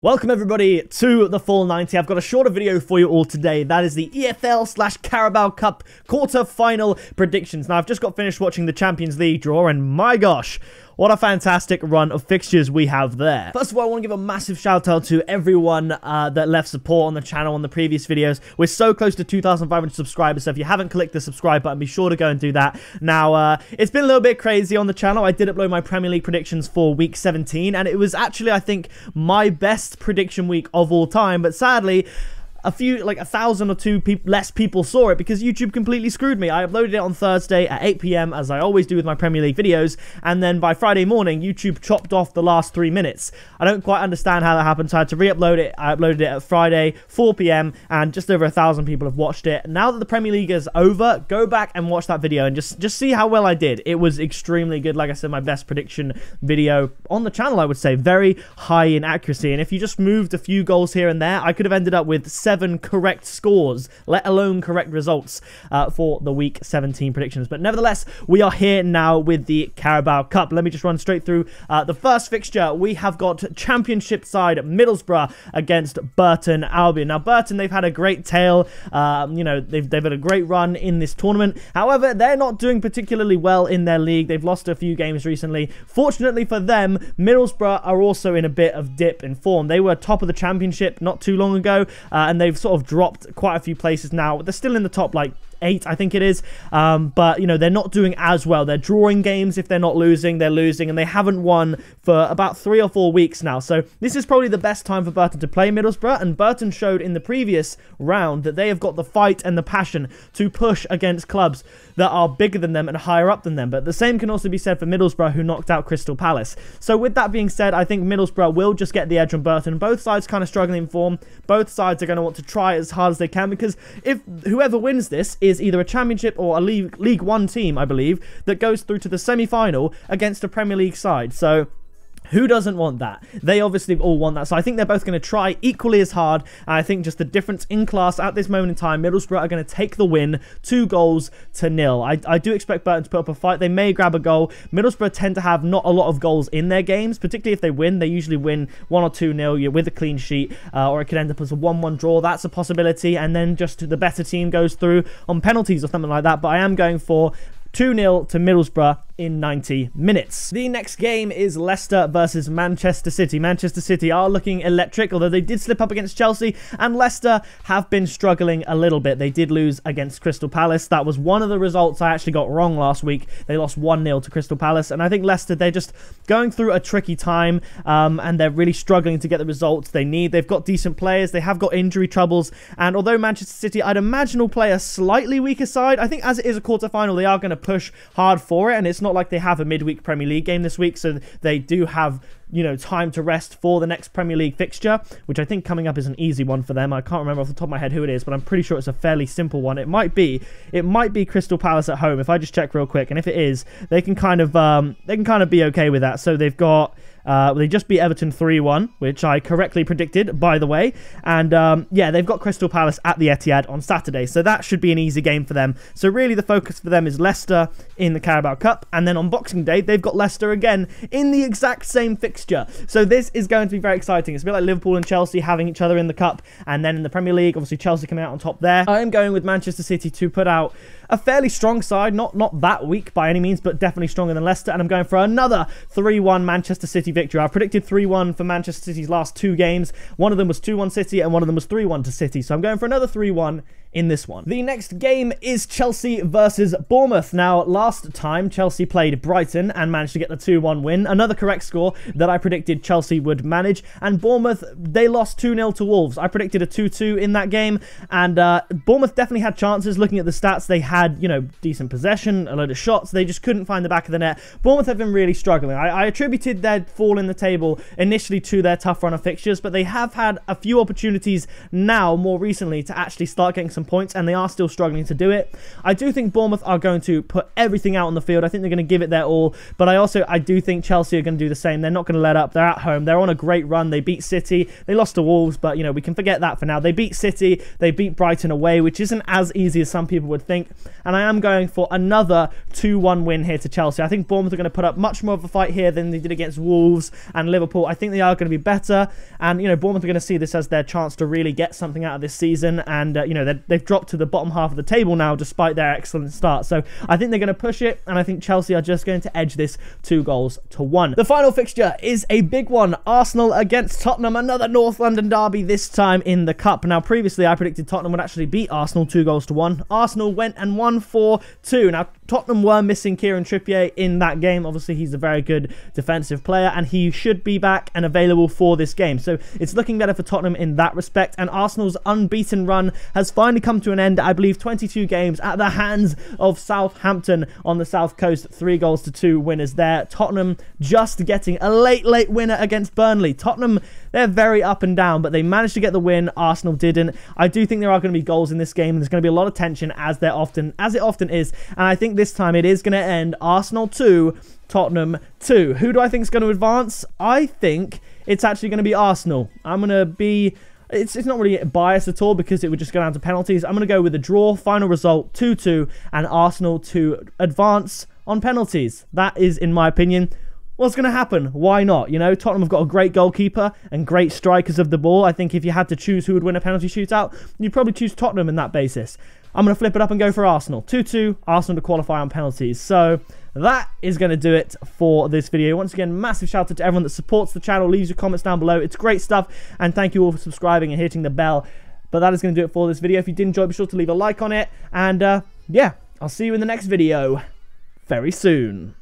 Welcome everybody to the Full 90. I've got a shorter video for you all today. That is the EFL/Carabao Cup quarter-final predictions. Now, I've just got finished watching the Champions League draw, and my gosh, what a fantastic run of fixtures we have there. First of all, I want to give a massive shout out to everyone that left support on the channel on the previous videos. We're so close to 2,500 subscribers, so if you haven't clicked the subscribe button, be sure to go and do that. Now, it's been a little bit crazy on the channel. I did upload my Premier League predictions for week 17, and it was actually, I think, my best prediction week of all time, but sadly, like 1,000 or 2 less people saw it because YouTube completely screwed me. I uploaded it on Thursday at 8 PM, as I always do with my Premier League videos, and then by Friday morning, YouTube chopped off the last 3 minutes. I don't quite understand how that happened, so I had to re-upload it. I uploaded it at Friday, 4 PM, and just over 1,000 people have watched it. Now that the Premier League is over, go back and watch that video and just see how well I did. It was extremely good. Like I said, my best prediction video on the channel, I would say. Very high in accuracy, and if you just moved a few goals here and there, I could have ended up with 7 correct scores, let alone correct results for the week 17 predictions. But nevertheless, we are here now with the Carabao Cup. Let me just run straight through the first fixture. We have got Championship side Middlesbrough against Burton Albion. Now, Burton, they've had a great tale. You know, they've had a great run in this tournament. However, they're not doing particularly well in their league. They've lost a few games recently. Fortunately for them, Middlesbrough are also in a bit of dip in form. They were top of the Championship not too long ago, and they've sort of dropped quite a few places now. They're still in the top, like, 8, I think it is, but you know, they're not doing as well. They're drawing games. If they're not losing, they're losing, and they haven't won for about 3 or 4 weeks now. So this is probably the best time for Burton to play Middlesbrough, and Burton showed in the previous round that they have got the fight and the passion to push against clubs that are bigger than them and higher up than them. But the same can also be said for Middlesbrough, who knocked out Crystal Palace. So with that being said, I think Middlesbrough will just get the edge on Burton. Both sides kind of struggling in form. Both sides are going to want to try as hard as they can, because if whoever wins this is either a Championship or a League One team, I believe, that goes through to the semi-final against a Premier League side. So who doesn't want that? They obviously all want that. So I think they're both going to try equally as hard. And I think just the difference in class at this moment in time, Middlesbrough are going to take the win 2-0. I do expect Burton to put up a fight. They may grab a goal. Middlesbrough tend to have not a lot of goals in their games, particularly if they win. They usually win 1 or 2-0 with a clean sheet, or it could end up as a 1-1 draw. That's a possibility. And then just the better team goes through on penalties or something like that. But I am going for 2-0 to Middlesbrough in 90 minutes. The next game is Leicester versus Manchester City. Manchester City are looking electric, although they did slip up against Chelsea, and Leicester have been struggling a little bit. They did lose against Crystal Palace. That was one of the results I actually got wrong last week. They lost 1-0 to Crystal Palace, and I think Leicester, they're just going through a tricky time, and they're really struggling to get the results they need. They've got decent players. They have got injury troubles, and although Manchester City, I'd imagine, will play a slightly weaker side, I think as it is a quarter-final, they are going to push hard for it, and it's not like they have a midweek Premier League game this week, so they do have, you know, time to rest for the next Premier League fixture, which I think coming up is an easy one for them. I can't remember off the top of my head who it is, but I'm pretty sure it's a fairly simple one. It might be Crystal Palace at home, if I just check real quick, and if it is, they can kind of be okay with that. So they've got they just beat Everton 3-1, which I correctly predicted, by the way. And yeah, they've got Crystal Palace at the Etihad on Saturday, so that should be an easy game for them. So really the focus for them is Leicester in the Carabao Cup, and then on Boxing Day, they've got Leicester again in the exact same fixture. So this is going to be very exciting. It's a bit like Liverpool and Chelsea having each other in the Cup, and then in the Premier League, obviously Chelsea coming out on top there. I am going with Manchester City to put out a fairly strong side, not that weak by any means, but definitely stronger than Leicester, and I'm going for another 3-1 Manchester City victory. I predicted 3-1 for Manchester City's last 2 games. One of them was 2-1 City, and one of them was 3-1 to City, so I'm going for another 3-1 in this one. The next game is Chelsea versus Bournemouth. Now, last time Chelsea played Brighton and managed to get the 2-1 win, another correct score that I predicted Chelsea would manage, and Bournemouth, they lost 2-0 to Wolves. I predicted a 2-2 in that game, and Bournemouth definitely had chances. Looking at the stats, they had, you know, decent possession, a load of shots. They just couldn't find the back of the net. Bournemouth have been really struggling. I attributed their fall in the table initially to their tough run of fixtures, but they have had a few opportunities now, more recently, to actually start getting some points, and they are still struggling to do it. I do think Bournemouth are going to put everything out on the field. I think they're going to give it their all, but I do think Chelsea are going to do the same. They're not going to let up. They're at home. They're on a great run. They beat City. They lost to Wolves, but, you know, we can forget that for now. They beat City. They beat Brighton away, which isn't as easy as some people would think, and I am going for another 2-1 win here to Chelsea. I think Bournemouth are going to put up much more of a fight here than they did against Wolves and Liverpool. I think they are going to be better, and, you know, Bournemouth are going to see this as their chance to really get something out of this season, and, you know, they've dropped to the bottom half of the table now despite their excellent start. So I think they're going to push it, and I think Chelsea are just going to edge this 2-1. The final fixture is a big one. Arsenal against Tottenham, another North London derby, this time in the Cup. Now, previously I predicted Tottenham would actually beat Arsenal 2-1. Arsenal went and won 4-2. Now, Tottenham were missing Kieran Trippier in that game. Obviously, he's a very good defensive player, and he should be back and available for this game. So it's looking better for Tottenham in that respect, and Arsenal's unbeaten run has finally come to an end. I believe 22 games at the hands of Southampton on the South Coast. 3-2 winners there. Tottenham just getting a late winner against Burnley. Tottenham, they're very up and down, but they managed to get the win. Arsenal didn't. I do think there are going to be goals in this game, and there's going to be a lot of tension as it often is, and I think this time it is going to end Arsenal 2, Tottenham 2. Who do I think is going to advance? I think it's actually going to be Arsenal. I'm going to be... It's not really biased at all because it would just go down to penalties. I'm going to go with a draw, final result 2-2, and Arsenal to advance on penalties. That is, in my opinion, what's going to happen. Why not? You know, Tottenham have got a great goalkeeper and great strikers of the ball. I think if you had to choose who would win a penalty shootout, you'd probably choose Tottenham in that basis. I'm going to flip it up and go for Arsenal. 2-2, Arsenal to qualify on penalties. So that is going to do it for this video. Once again, massive shout out to everyone that supports the channel, leaves your comments down below. It's great stuff, and thank you all for subscribing and hitting the bell. But that is going to do it for this video. If you did enjoy, be sure to leave a like on it. And yeah, I'll see you in the next video very soon.